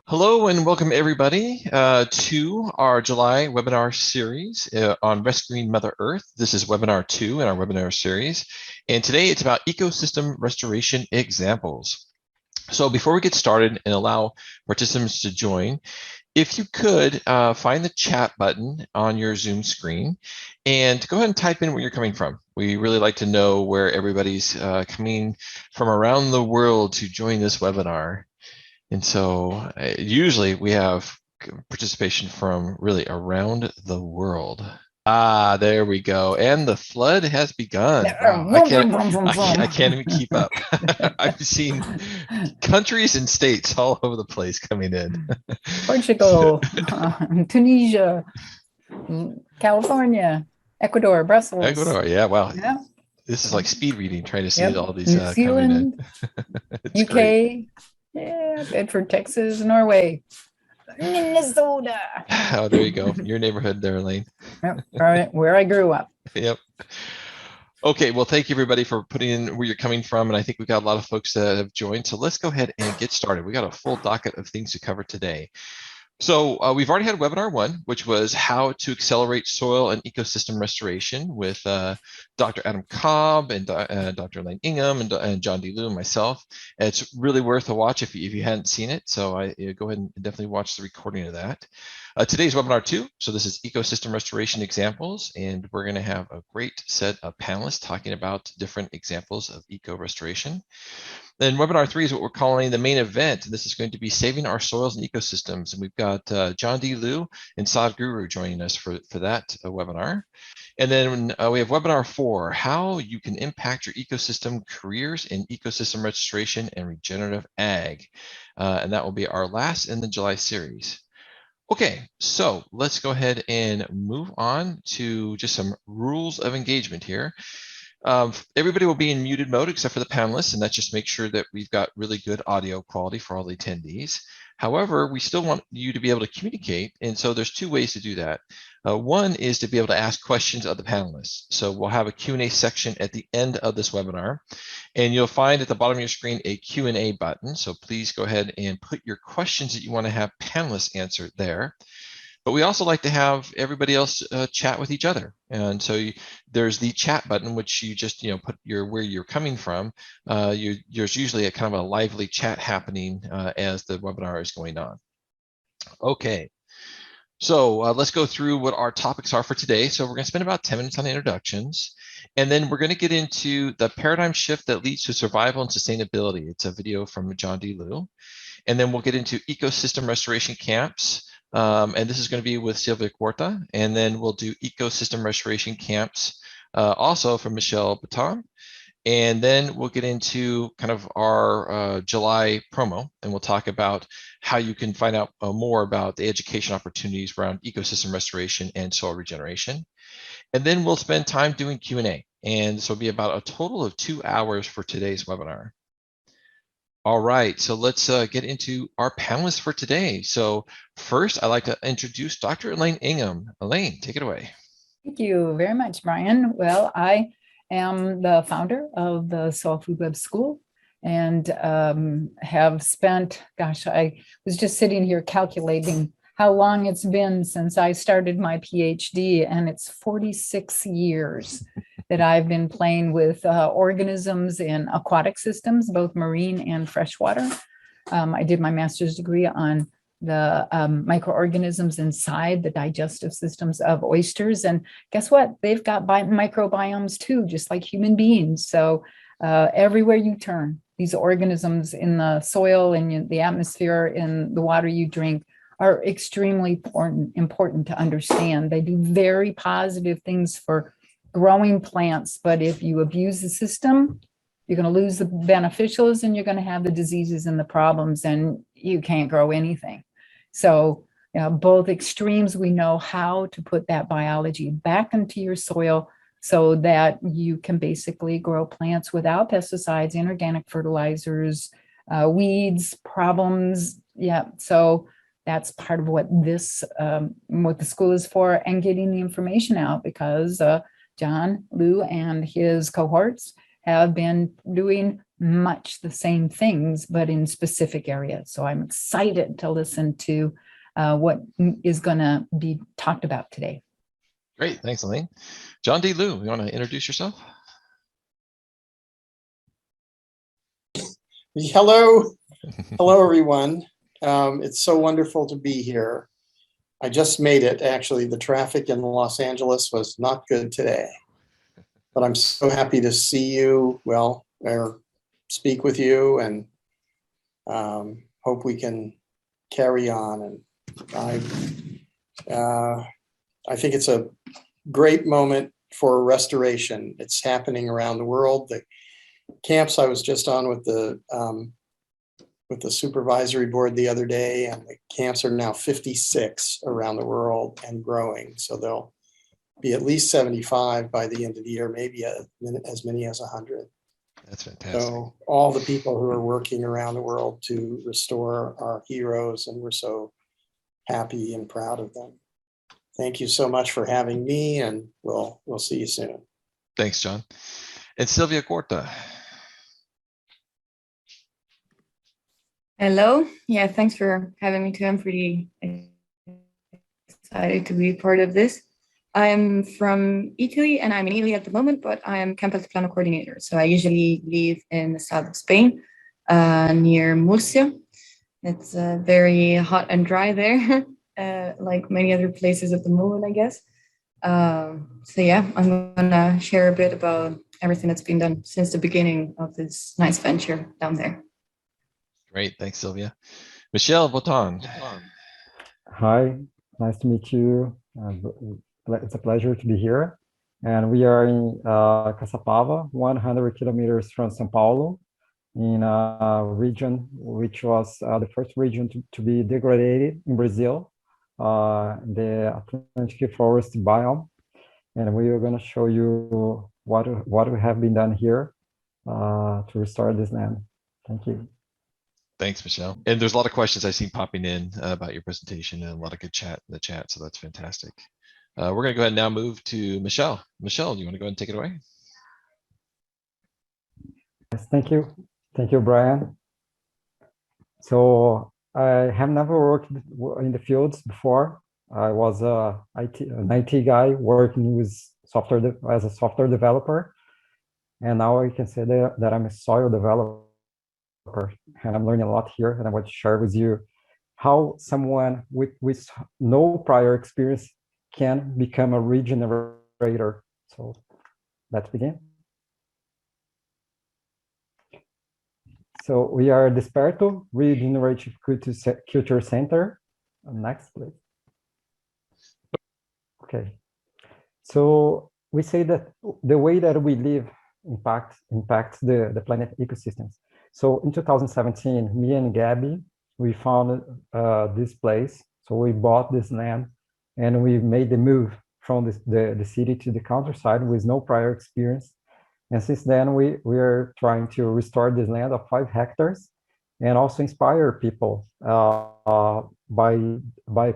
Hello and welcome everybody to our July webinar series on rescuing Mother Earth. This is webinar 2 in our webinar series, and today it's about ecosystem restoration examples. So before we get started and allow participants to join, if you could find the chat button on your Zoom screen and go ahead and type in where you're coming from. We really like to know where everybody's coming from around the world to join this webinar. And so usually we have participation from really around the world. Ah, there we go. And the flood has begun. Wow, I can't even keep up. I've seen countries and states all over the place coming in. Portugal, Tunisia, California, Ecuador, Brussels. Ecuador, yeah, wow. Yeah. This is like speed reading, trying to see all these New Zealand, it's UK, great. Yeah, Bedford, Texas, Norway, Minnesota. Oh, there you go. Your neighborhood there, Elaine. Yep, right where I grew up. Yep. Okay, well, thank you everybody for putting in where you're coming from. And I think we've got a lot of folks that have joined. So let's go ahead and get started. We got a full docket of things to cover today. So we've already had webinar 1, which was how to accelerate soil and ecosystem restoration with Dr. Adam Cobb and Dr. Elaine Ingham and John D. Liu and myself. And it's really worth a watch if you hadn't seen it. So go ahead and definitely watch the recording of that. Today's webinar 2. So this is ecosystem restoration examples, and we're going to have a great set of panelists talking about different examples of eco restoration. Then webinar 3 is what we're calling the main event. This is going to be saving our soils and ecosystems. And we've got John D. Liu and Sadhguru joining us for that webinar. And then we have webinar 4, how you can impact your ecosystem careers in ecosystem restoration and regenerative ag. And that will be our last in the July series. Okay, so let's go ahead and move on to just some rules of engagement here. Everybody will be in muted mode except for the panelists, and that just makes sure that we've got really good audio quality for all the attendees. However, we still want you to be able to communicate, and so there's 2 ways to do that. One is to be able to ask questions of the panelists. So we'll have a Q&A section at the end of this webinar, and you'll find at the bottom of your screen a Q&A button. So please go ahead and put your questions that you want to have panelists answer there. But we also like to have everybody else chat with each other. And so there's the chat button, which you just put where you're coming from. There's usually a kind of a lively chat happening as the webinar is going on. Okay, so let's go through what our topics are for today. So we're going to spend about 10 minutes on the introductions, and then we're going to get into the paradigm shift that leads to survival and sustainability. It's a video from John D. Liu. And then we'll get into ecosystem restoration camps. And this is going to be with Silvia Cuarta, and then we'll do ecosystem restoration camps also from Michelle Baton. And then we'll get into kind of our July promo, and we'll talk about how you can find out more about the education opportunities around ecosystem restoration and soil regeneration. And then we'll spend time doing Q&A, and this will be about a total of 2 hours for today's webinar. All right, so let's get into our panelists for today. So first, I'd like to introduce Dr. Elaine Ingham. Elaine, take it away. Thank you very much, Brian. Well, I am the founder of the Soil Food Web School and have spent, I was just sitting here calculating how long it's been since I started my PhD, and it's 46 years that I've been playing with organisms in aquatic systems, both marine and freshwater. I did my master's degree on the microorganisms inside the digestive systems of oysters. And guess what? They've got microbiomes too, just like human beings. So everywhere you turn, these organisms in the soil, in the atmosphere, in the water you drink, are extremely important to understand. They do very positive things for growing plants, but if you abuse the system, you're going to lose the beneficials and you're going to have the diseases and the problems, and you can't grow anything. So both extremes, we know how to put that biology back into your soil so that you can basically grow plants without pesticides, inorganic fertilizers, weeds, problems. Yeah, so that's part of what the school is for, and getting the information out, because John Liu and his cohorts have been doing much the same things, but in specific areas. So I'm excited to listen to what is going to be talked about today. Great, thanks, Elaine. John D. Liu, you want to introduce yourself? Hello, everyone. It's so wonderful to be here. I just made it. Actually, the traffic in Los Angeles was not good today, but I'm so happy to see you, or speak with you, and hope we can carry on. And I think it's a great moment for restoration. It's happening around the world. The camps I was just on with the supervisory board the other day, and the camps are now 56 around the world and growing. So there'll be at least 75 by the end of the year, maybe as many as 100. That's fantastic. So all the people who are working around the world to restore are heroes, and we're so happy and proud of them. Thank you so much for having me, and we'll see you soon. Thanks, John. And Sylvia Gorta. Hello. Yeah, thanks for having me too. I'm pretty excited to be part of this. I'm from Italy, and I'm in Italy at the moment, but I'm Camp Altiplano coordinator. So I usually live in the south of Spain, near Murcia. It's very hot and dry there, like many other places at the moment, I guess. So yeah, I'm gonna share a bit about everything that's been done since the beginning of this nice venture down there. Great, thanks, Sylvia. Michelle Botan. Hi, nice to meet you. It's a pleasure to be here. And we are in Caçapava, 100 kilometers from São Paulo, in a region which was the first region to be degraded in Brazil, the Atlantic forest biome. And we are going to show you what we have been done here to restore this land. Thank you. Thanks, Michelle. And there's a lot of questions I've seen popping in about your presentation, and a lot of good chat in the chat, so that's fantastic. We're going to go ahead and now move to Michelle. Michelle, you want to go ahead and take it away? Yes, thank you. Thank you, Brian. So I have never worked in the fields before. I was an IT guy working with software as a software developer. And now I can say that I'm a soil developer. And I'm learning a lot here, and I want to share with you how someone with no prior experience can become a regenerator. So let's begin. So we are Desperto, Regenerative Culture Center. Next, please. Okay. So we say that the way that we live impacts the planet ecosystems. So in 2017, me and Gabby, we found this place. So we bought this land, and we made the move from the city to the countryside with no prior experience. And since then, we are trying to restore this land of 5 hectares and also inspire people by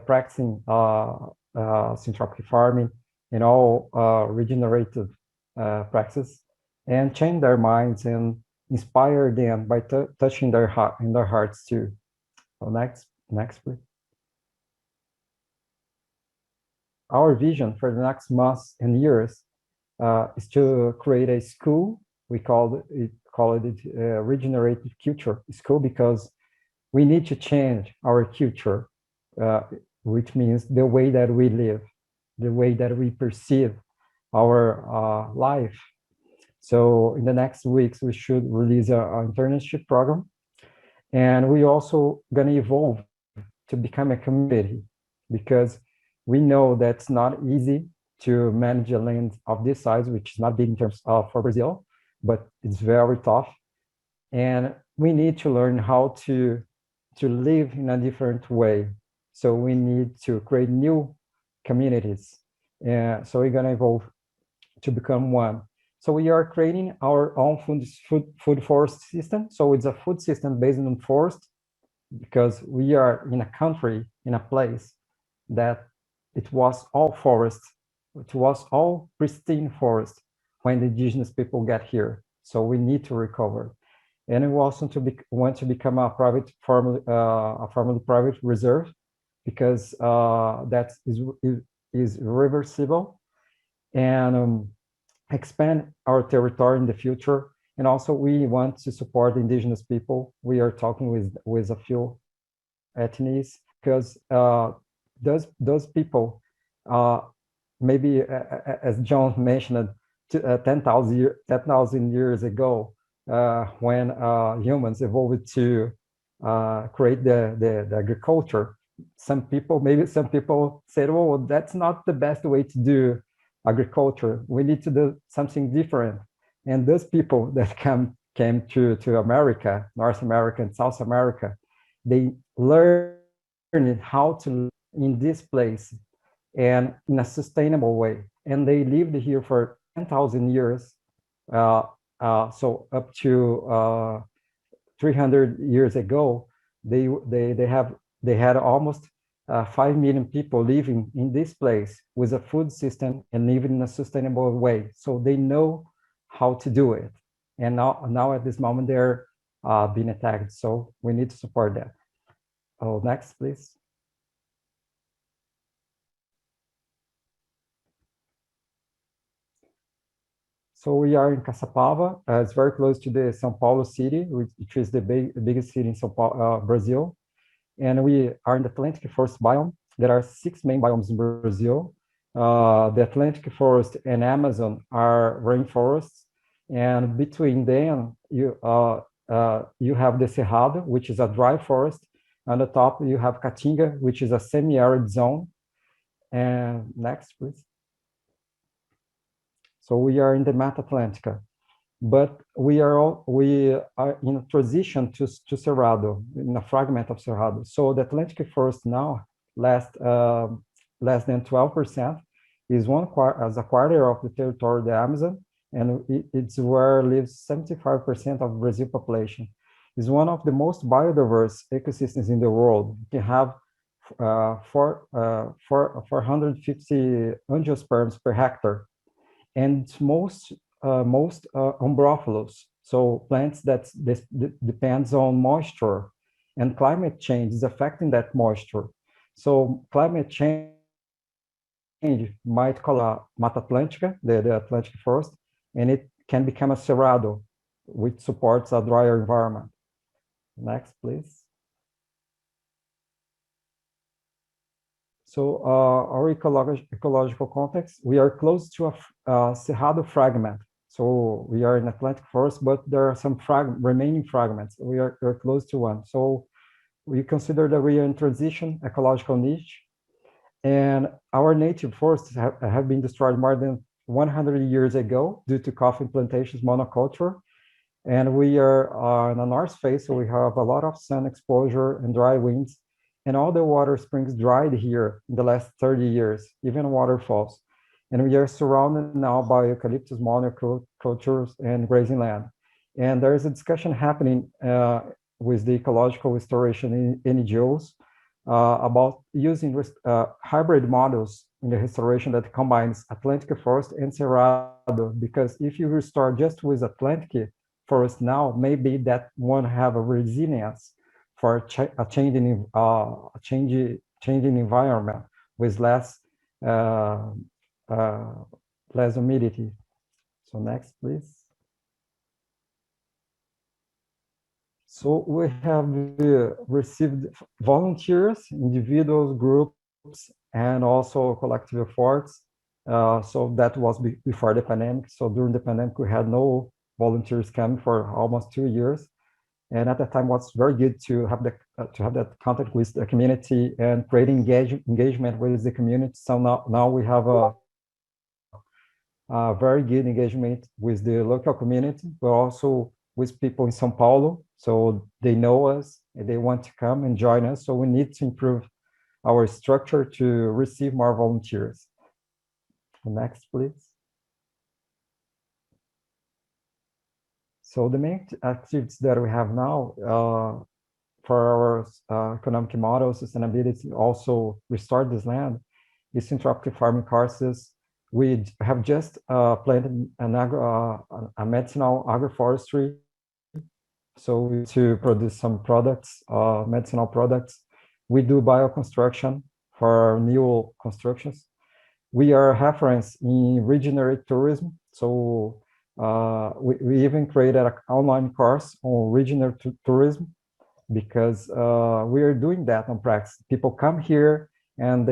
practicing syntropic farming and all regenerative practices, and change their minds and inspire them by touching their hearts too. So next please. Our vision for the next months and years is to create a school. We call it regenerative culture school, because we need to change our culture, which means the way that we live, the way that we perceive our life. So in the next weeks, we should release our internship program. And we also going to evolve to become a community, because we know that's not easy to manage a land of this size, which is not big in terms of for Brazil, but it's very tough. And we need to learn how to live in a different way. So we need to create new communities. So we're going to evolve to become one. So we are creating our own food forest system. So it's a food system based on forest, because we are in a country, in a place that it was all forest. It was all pristine forest when the indigenous people get here. So we need to recover. And we also want to become a family private reserve, because that is reversible, and expand our territory in the future. And also we want to support indigenous people. We are talking with a few ethnies, because those people, maybe as John mentioned, 10,000 years ago, when humans evolved to create the agriculture, maybe some people said, "Oh, that's not the best way to do agriculture. We need to do something different." And those people that came to America, North America and South America, they learned how to live in this place and in a sustainable way. And they lived here for 10,000 years, so up to 300 years ago, they had almost 5 million people living in this place with a food system and living in a sustainable way. So they know how to do it. And now at this moment, they're being attacked. So we need to support that. Oh, next, please. So we are in Caçapava. It's very close to the São Paulo city, which is the biggest city in São Paulo, Brazil. And we are in the Atlantic forest biome. There are 6 main biomes in Brazil. The Atlantic forest and Amazon are rainforests. And between them, you have the Cerrado, which is a dry forest. On the top, you have Caatinga, which is a semi-arid zone. And next, please. So we are in the Mata Atlântica, but we are in a transition to Cerrado, in a fragment of Cerrado. So the Atlantic forest now less than 12%, is as a quarter of the territory of the Amazon, and it's where lives 75% of Brazil population. It's one of the most biodiverse ecosystems in the world. You can have 450 angiosperms per hectare, and most umbrophilos, so plants that depends on moisture, and climate change is affecting that moisture. So climate change might call a Mata Atlântica, the Atlantic forest, and it can become a cerrado, which supports a drier environment. Next, please. So our ecological context, we are close to a Cerrado fragment. So we are in Atlantic forest, but there are some remaining fragments. We are close to one. So we consider that we are in transition ecological niche, and our native forests have been destroyed more than 100 years ago due to coffee plantations monoculture. And we are on the north face, so we have a lot of sun exposure and dry winds. And all the water springs dried here in the last 30 years, even waterfalls. And we are surrounded now by eucalyptus monocultures and grazing land. And there is a discussion happening with the ecological restoration NGOs about using hybrid models in the restoration that combines Atlantic forest and Cerrado, because if you restore just with Atlantic forest now, maybe that won't have a resilience for a changing environment with less humidity. So next, please. So we have received volunteers, individuals, groups, and also collective efforts. So that was before the pandemic. So during the pandemic, we had no volunteers coming for almost 2 years. And at that time, was very good to have that contact with the community and creating engagement with the community. So now we have a very good engagement with the local community, but also with people in São Paulo. So they know us and they want to come and join us. So we need to improve our structure to receive more volunteers. Next, please. So the main activities that we have now for our economic model, sustainability, also restore this land, is interruptive farming courses. We have just planted a medicinal agroforestry So to produce some products, medicinal products, we do bioconstruction for new constructions. We are reference in regenerative tourism. So we even created an online course on regenerative tourism because we are doing that on practice. People come here and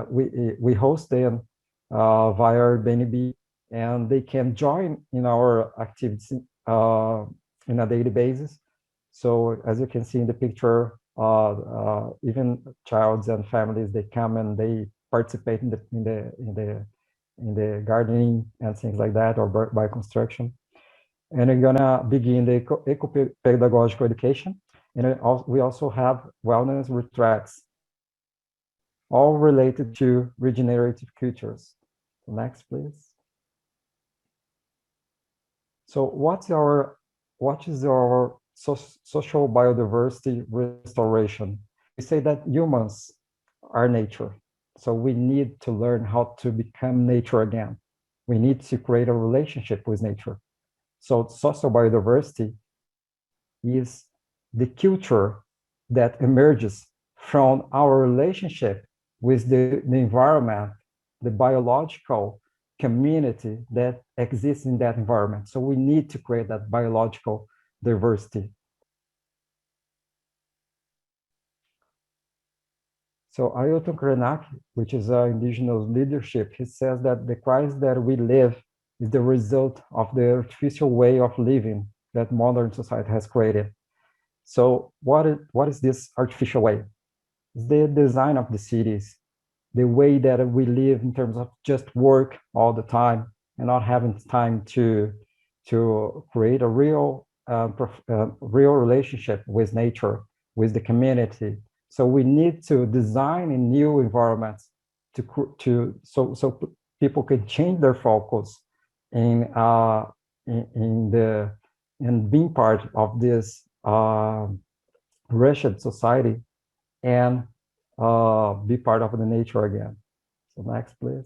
we host them via Airbnb, and they can join in our activities in a daily basis. So as you can see in the picture, even childs and families, they come and they participate in the gardening and things like that, or by construction. And we're gonna begin the eco-pedagogical education. And we also have wellness retreats, all related to regenerative cultures. Next, please. So what is our social biodiversity restoration? We say that humans are nature. So we need to learn how to become nature again. We need to create a relationship with nature. So social biodiversity is the culture that emerges from our relationship with the environment, the biological community that exists in that environment. So we need to create that biological diversity. So Ailton Krenak, which is our indigenous leadership, he says that the crisis that we live is the result of the artificial way of living that modern society has created. So what is this artificial way? It's the design of the cities, the way that we live in terms of just work all the time and not having time to create a real relationship with nature, with the community. So we need to design in new environments so people can change their focus in being part of this wretched society and be part of the nature again. So next, please.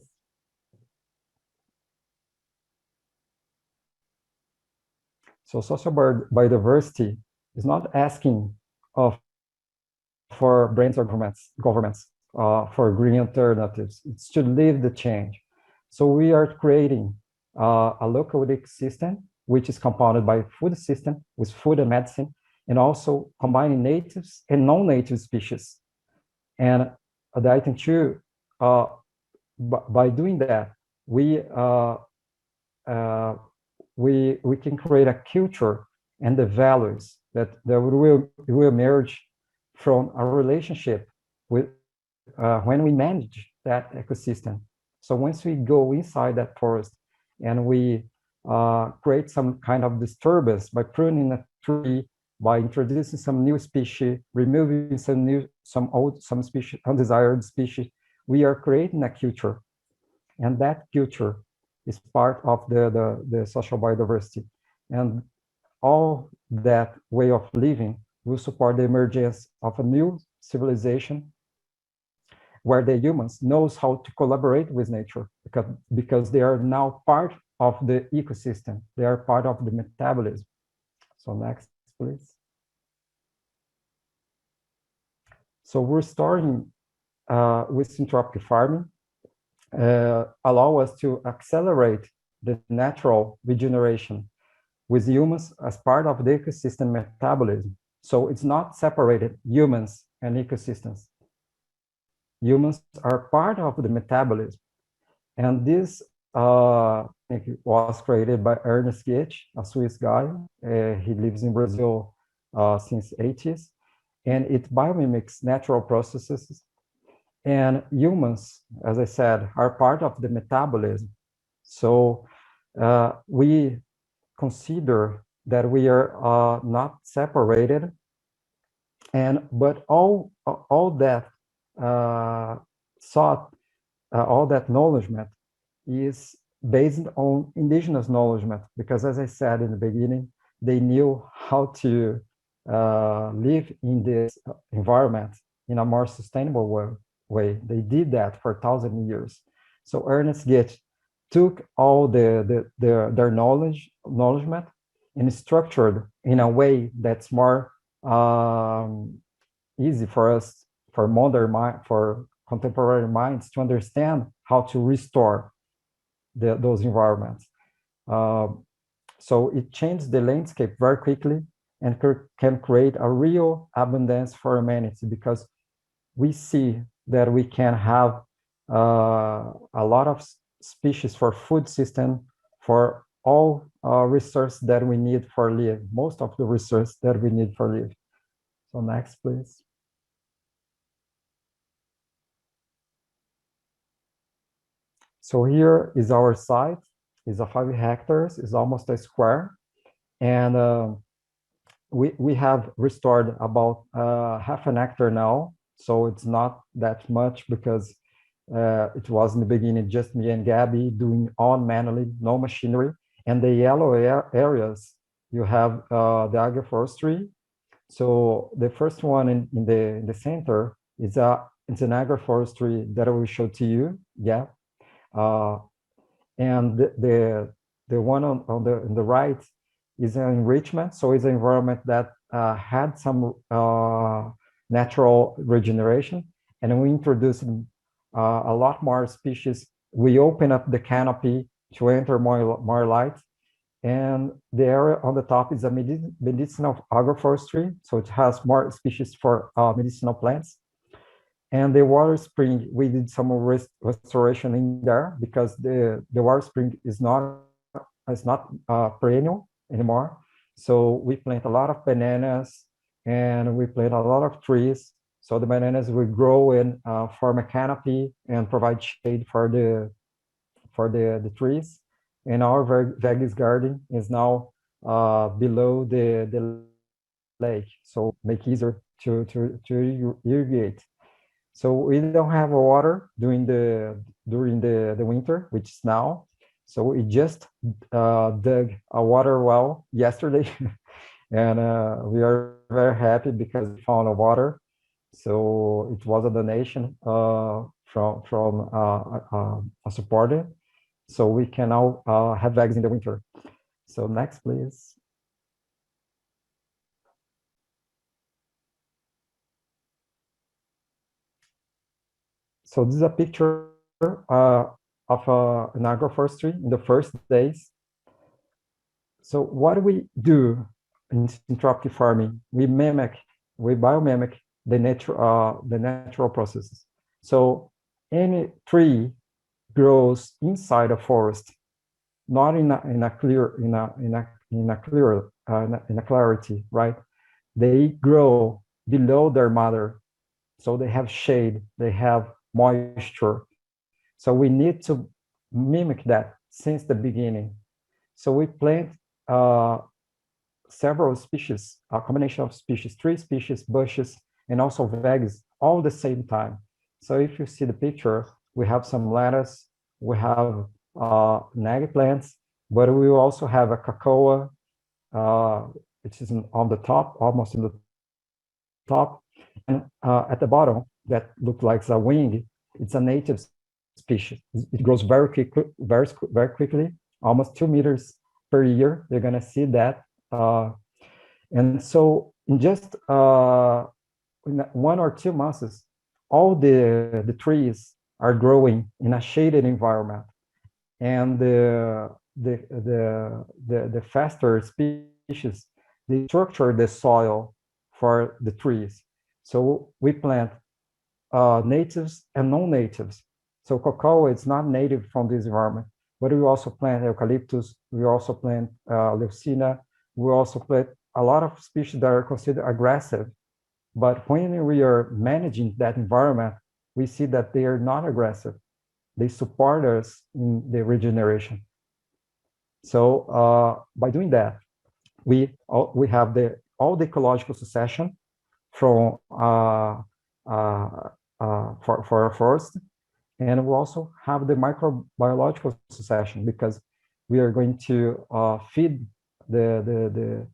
So social biodiversity is not asking for brands or governments for green alternatives. It's to live the change. So we are creating a local ecosystem, which is compounded by food system with food and medicine, and also combining natives and non-native species. And the item two, by doing that, we can create a culture and the values that will emerge from a relationship with when we manage that ecosystem. So once we go inside that forest and we create some kind of disturbance by pruning a tree, by introducing some new species, removing some species, undesired species, we are creating a culture, and that culture is part of the social biodiversity, and all that way of living will support the emergence of a new civilization where the humans knows how to collaborate with nature because they are now part of the ecosystem. They are part of the metabolism. So next, please. So we're starting with syntropic farming, allow us to accelerate the natural regeneration with humans as part of the ecosystem metabolism. So it's not separated, humans and ecosystems. Humans are part of the metabolism. And this was created by Ernest Goethe, a Swiss guy. He lives in Brazil since the 80s. And it biomimics natural processes. And humans, as I said, are part of the metabolism. So we consider that we are not separated, but all that all that knowledgement is based on indigenous knowledgement, because as I said in the beginning, they knew how to live in this environment in a more sustainable way. They did that for 1,000 years. So Ernest Goethe took all their knowledgement and structured in a way that's more easy for us, for for contemporary minds to understand how to restore those environments. So it changed the landscape very quickly and can create a real abundance for humanity, because we see that we can have a lot of species for food system, for all resources that we need for live, most of the resources that we need for live. So next, please. So here is our site. It's a 5 hectares, it's almost a square. And we have restored about half an hectare now. So it's not that much, because it was in the beginning just me and Gabby doing all manually, no machinery. And the yellow areas, you have the agroforestry. So the first one in the center is it's an agroforestry that I will show to you. Yeah. And the one on the right is an enrichment. So it's an environment that had some natural regeneration, and we introduced a lot more species. We open up the canopy to enter more light. And the area on the top is a medicinal agroforestry. So it has more species for medicinal plants. And the water spring, we did some restoration in there, because the water spring is not perennial anymore. So we plant a lot of bananas, and we plant a lot of trees. So the bananas will grow and form a canopy and provide shade for the trees. And our veggies garden is now below the lake, so make easier to irrigate. So we don't have water during the winter, which is now. So we just dug a water well yesterday, and we are very happy because we found a water. So it was a donation from a supporter. So we can now have eggs in the winter. So next, please. So this is a picture of an agroforestry in the first days. So what do we do in syntropic farming? We biomimic the natural processes. So any tree grows inside a forest, not in a clarity, right? They grow below their mother, so they have shade, they have moisture. So we need to mimic that since the beginning. So we plant several species, a combination of species, 3 species, bushes, and also veggies, all the same time. So if you see the picture, we have some lettuce, we have nag plants, but we also have a cocoa, which is on the top, almost in the top. And at the bottom, that looks like a wing, it's a native species. It grows very quickly, almost 2 meters per year. You're gonna see that. And so in just in 1 or 2 months, all the trees are growing in a shaded environment, and the faster species, they structure the soil for the trees. So we plant natives and non-natives. So cocoa is not native from this environment, but we also plant eucalyptus, we also plant leucina, we also plant a lot of species that are considered aggressive. But when we are managing that environment, we see that they are not aggressive. They support us in the regeneration. So by doing that, we have all the ecological succession from for our forest, and we also have the microbiological succession, because we are going to feed the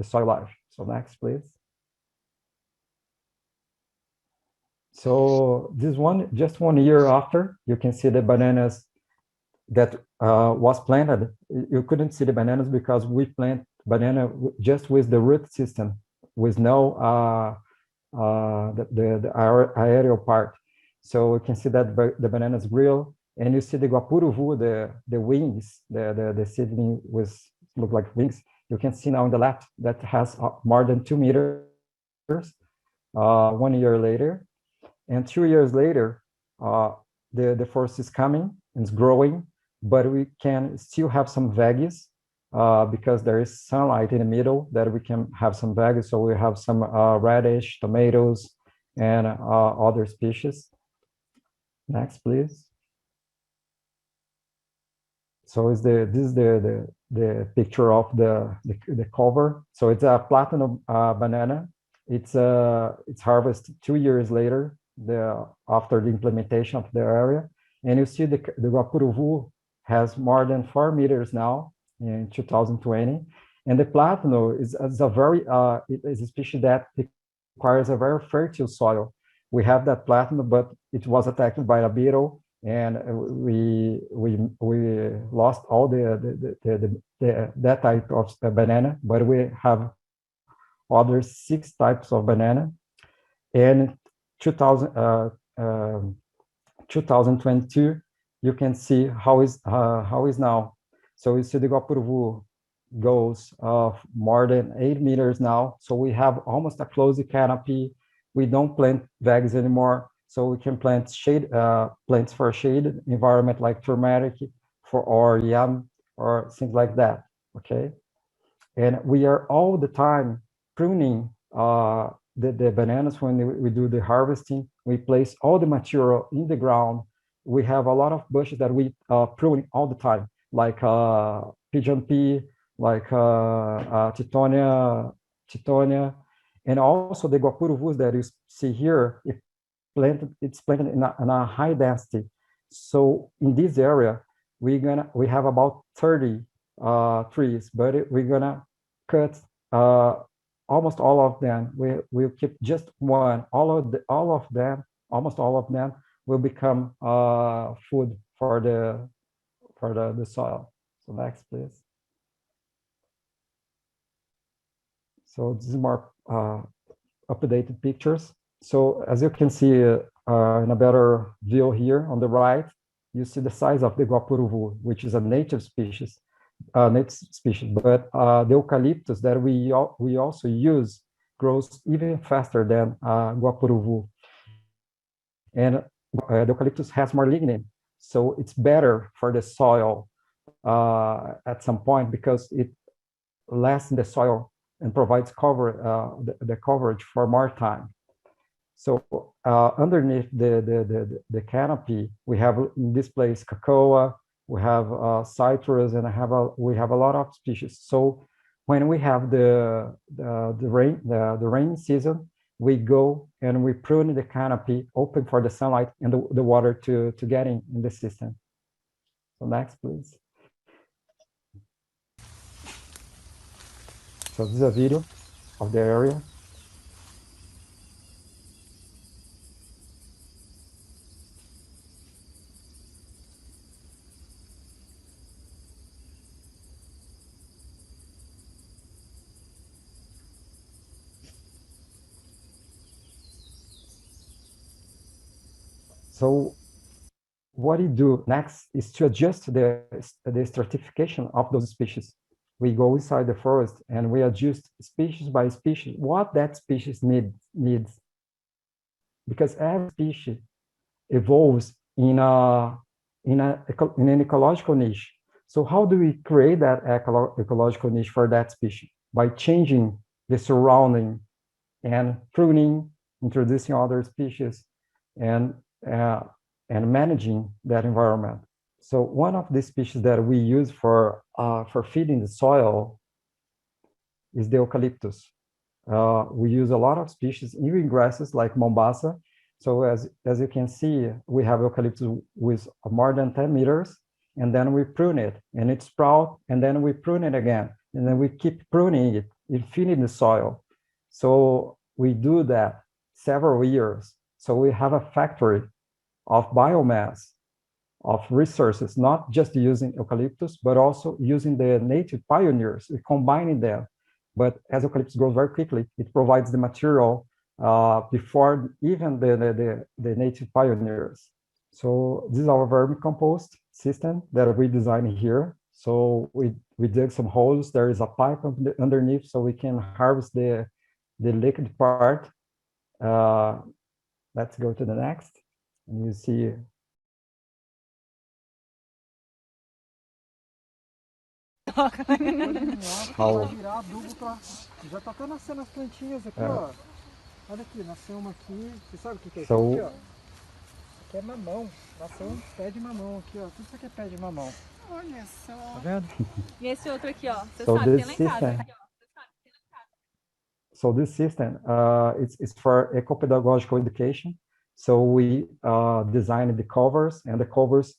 soil life. So next, please. So this one, just 1 year after, you can see the bananas that was planted. You couldn't see the bananas because we plant banana just with the root system, with no the aerial part. So you can see that the bananas grow, and you see the guapuruvu, the wings, the seedling with look like wings. You can see now on the left that has more than 2 meters 1 year later. And 2 years later, the forest is coming and it's growing, but we can still have some veggies because there is sunlight in the middle that we can have some veggies. So we have some radish, tomatoes, and other species. Next, please. So this is the picture of the cover. So it's a platinum banana. It's harvested 2 years later, after the implementation of the area. And you see the guapuruvu has more than 4 meters now in 2020. And the platinum is a species that requires a very fertile soil. We have that platinum, but it was attacked by a beetle, and we lost all that type of banana. But we have other 6 types of banana. And 2022, you can see how is now. So you see the guapuruvu goes more than 8 meters now. So we have almost a closed canopy. We don't plant veggies anymore. So we can plant plants for shade environment like turmeric or yam or things like that. Okay, and we are all the time pruning the bananas. When we do the harvesting, we place all the material in the ground. We have a lot of bushes that we prune all the time, like pigeon pea, like titonia, and also the guapuruvus that you see here. It's planted in a high density. So in this area, we have about 30 trees, but we're gonna cut almost all of them. We'll keep just one. Almost all of them will become food for the soil. So next, please. So this is more updated pictures. So as you can see in a better view here on the right, you see the size of the guapuruvu, which is a native species. But the eucalyptus that we also use grows even faster than guapuruvu. And the eucalyptus has more lignin, so it's better for the soil at some point because it lasts in the soil and provides the coverage for more time. So underneath the canopy, we have in this place cocoa, we have citrus, and we have a lot of species. So when we have the rain season, we go and we prune the canopy open for the sunlight and the water to get in the system. So next, please. So this is a video of the area. So what you do next is to adjust the stratification of those species. We go inside the forest and we adjust species by species what that species needs, because every species evolves in an ecological niche. So how do we create that ecological niche for that species? By changing the surrounding and pruning, introducing other species, and managing that environment. So one of the species that we use for feeding the soil is the eucalyptus. We use a lot of species, even grasses like Mombasa. So as you can see, we have eucalyptus with more than 10 meters, and then we prune it, and it sprouts, and then we prune it again, and then we keep pruning it, feeding the soil. So we do that several years. So we have a factory of biomass of resources, not just using eucalyptus, but also using the native pioneers, combining them. But as eucalyptus grows very quickly, it provides the material before even the native pioneers. So this is our vermicompost system that we designed here. So we dug some holes. There is a pipe underneath, so we can harvest the liquid part. Let's go to the next. And you see. Já tá até nascendo as plantinhas aqui, ó. Olha aqui, nasceu uma aqui. Você sabe o que é isso aqui, ó? Aqui é mamão. Nasceu um pé de mamão aqui, ó. Tudo isso aqui é pé de mamão. Olha só. Tá vendo? E esse outro aqui, ó. Você So sabe, this tem lá em casa. system, so this system, it's for eco-pedagogical education. So we designed the covers, and the covers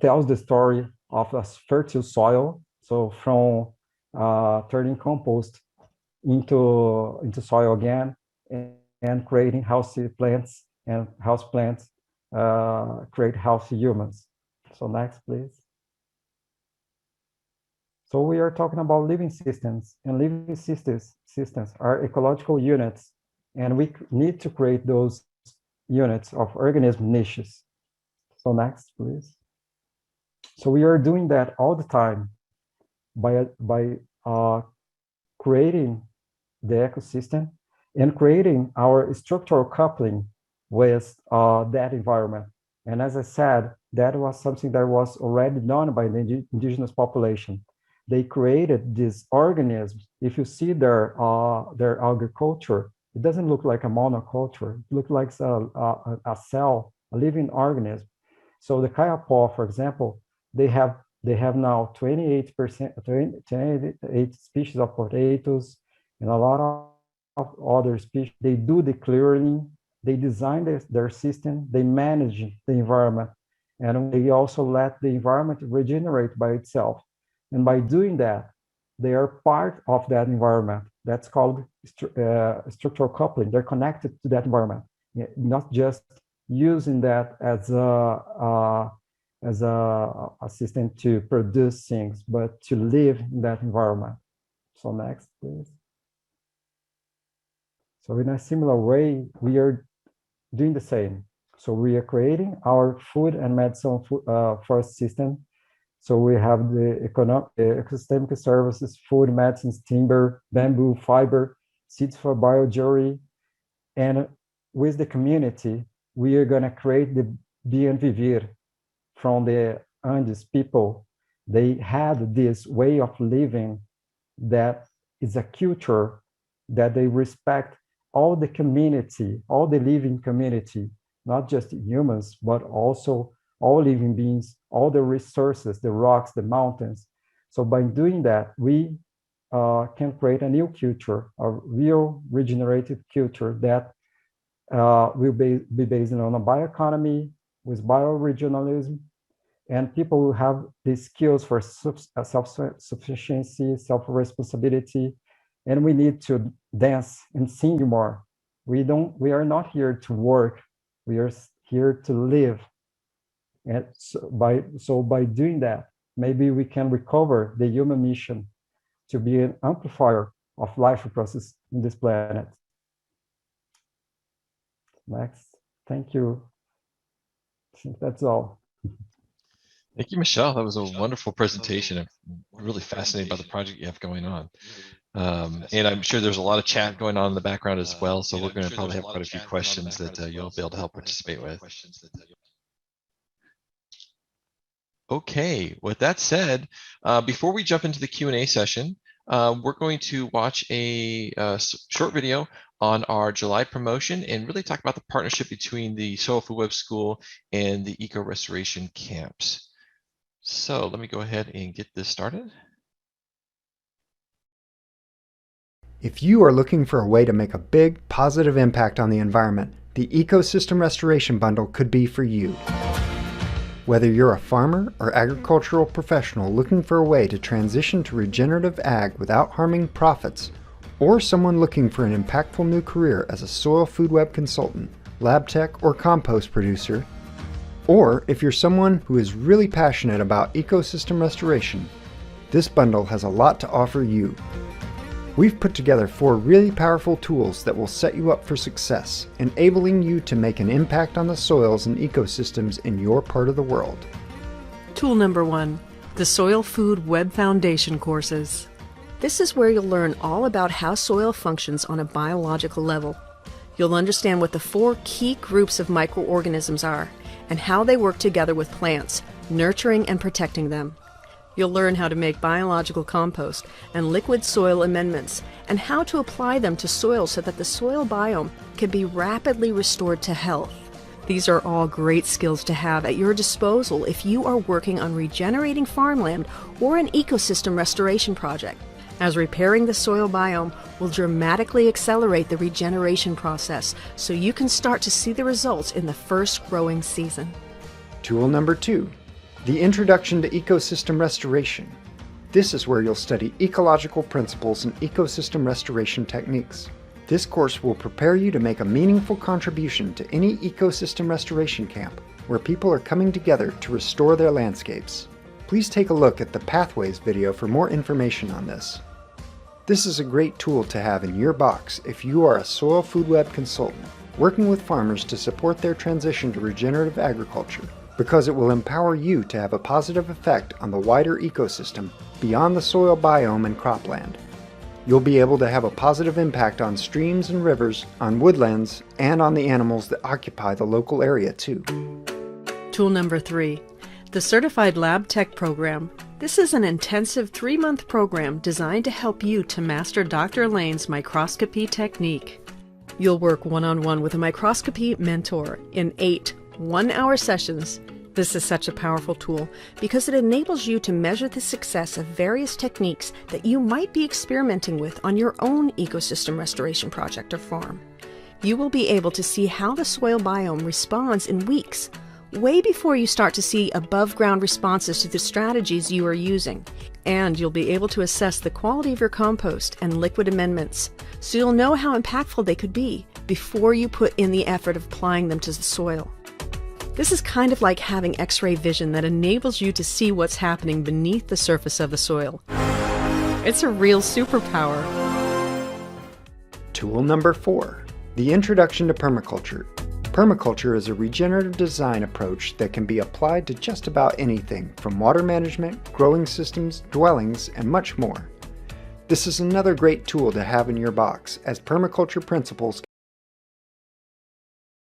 tells the story of a fertile soil. So from turning compost into soil again, and creating healthy plants, and house plants create healthy humans. So next, please. So we are talking about living systems, and living systems are ecological units, and we need to create those units of organism niches. So next, please. So we are doing that all the time by creating the ecosystem and creating our structural coupling with that environment. And as I said, that was something that was already done by the indigenous population. They created these organisms. If you see their agriculture, it doesn't look like a monoculture. It looks like a cell, a living organism. So the Kayapó, for example, they have now 28 species of potatoes and a lot of other species. They do the clearing, they design their system, they manage the environment, and they also let the environment regenerate by itself. And by doing that, they are part of that environment. That's called structural coupling. They're connected to that environment, not just using that as a system to produce things, but to live in that environment. So next, please. So in a similar way, we are doing the same. So we are creating our food and medicine forest system. So we have the ecosystemic services, food, medicines, timber, bamboo, fiber, seeds for biojewelry. And with the community, we are going to create the Bien Vivir from the Andes people. They had this way of living that is a culture that they respect all the community, all the living community, not just humans, but also all living beings, all the resources, the rocks, the mountains. So by doing that, we can create a new culture, a real regenerative culture that will be based on a bioeconomy with bioregionalism, and people will have the skills for self-sufficiency, self-responsibility, and we need to dance and sing more. We are not here to work, we are here to live. And so by doing that, maybe we can recover the human mission to be an amplifier of life process in this planet. Next, thank you. I think that's all. Thank you, Michelle. That was a wonderful presentation. I'm really fascinated by the project you have going on. And I'm sure there's a lot of chat going on in the background as well. So we're going to probably have quite a few questions that you'll be able to help participate with. Okay, with that said, before we jump into the Q&A session, we're going to watch a short video on our July promotion and really talk about the partnership between the Soil Food Web School and the Eco Restoration Camps. So let me go ahead and get this started. If you are looking for a way to make a big positive impact on the environment, the Ecosystem Restoration Bundle could be for you. Whether you're a farmer or agricultural professional looking for a way to transition to regenerative ag without harming profits, or someone looking for an impactful new career as a soil food web consultant, lab tech, or compost producer, Or if you're someone who is really passionate about ecosystem restoration, this bundle has a lot to offer you. We've put together 4 really powerful tools that will set you up for success, enabling you to make an impact on the soils and ecosystems in your part of the world. Tool number 1, the Soil Food Web Foundation courses. This is where you'll learn all about how soil functions on a biological level. You'll understand what the 4 key groups of microorganisms are and how they work together with plants, nurturing and protecting them. You'll learn how to make biological compost and liquid soil amendments and how to apply them to soil so that the soil biome can be rapidly restored to health. These are all great skills to have at your disposal if you are working on regenerating farmland or an ecosystem restoration project, as repairing the soil biome will dramatically accelerate the regeneration process so you can start to see the results in the first growing season. Tool number 2, the Introduction to Ecosystem Restoration. This is where you'll study ecological principles and ecosystem restoration techniques. This course will prepare you to make a meaningful contribution to any ecosystem restoration camp where people are coming together to restore their landscapes. Please take a look at the Pathways video for more information on this. This is a great tool to have in your box if you are a soil food web consultant working with farmers to support their transition to regenerative agriculture, because it will empower you to have a positive effect on the wider ecosystem beyond the soil biome and cropland. You'll be able to have a positive impact on streams and rivers, on woodlands, and on the animals that occupy the local area too. Tool number 3, the Certified Lab Tech Program. This is an intensive 3-month program designed to help you to master Dr. Lane's microscopy technique. You'll work one-on-one with a microscopy mentor in 8 one-hour sessions. This is such a powerful tool because it enables you to measure the success of various techniques that you might be experimenting with on your own ecosystem restoration project or farm. You will be able to see how the soil biome responds in weeks, way before you start to see above-ground responses to the strategies you are using. And you'll be able to assess the quality of your compost and liquid amendments, so you'll know how impactful they could be before you put in the effort of applying them to the soil. This is kind of like having X-ray vision that enables you to see what's happening beneath the surface of the soil. It's a real superpower. Tool number 4, the Introduction to Permaculture. Permaculture is a regenerative design approach that can be applied to just about anything from water management, growing systems, dwellings, and much more. This is another great tool to have in your box, as permaculture principles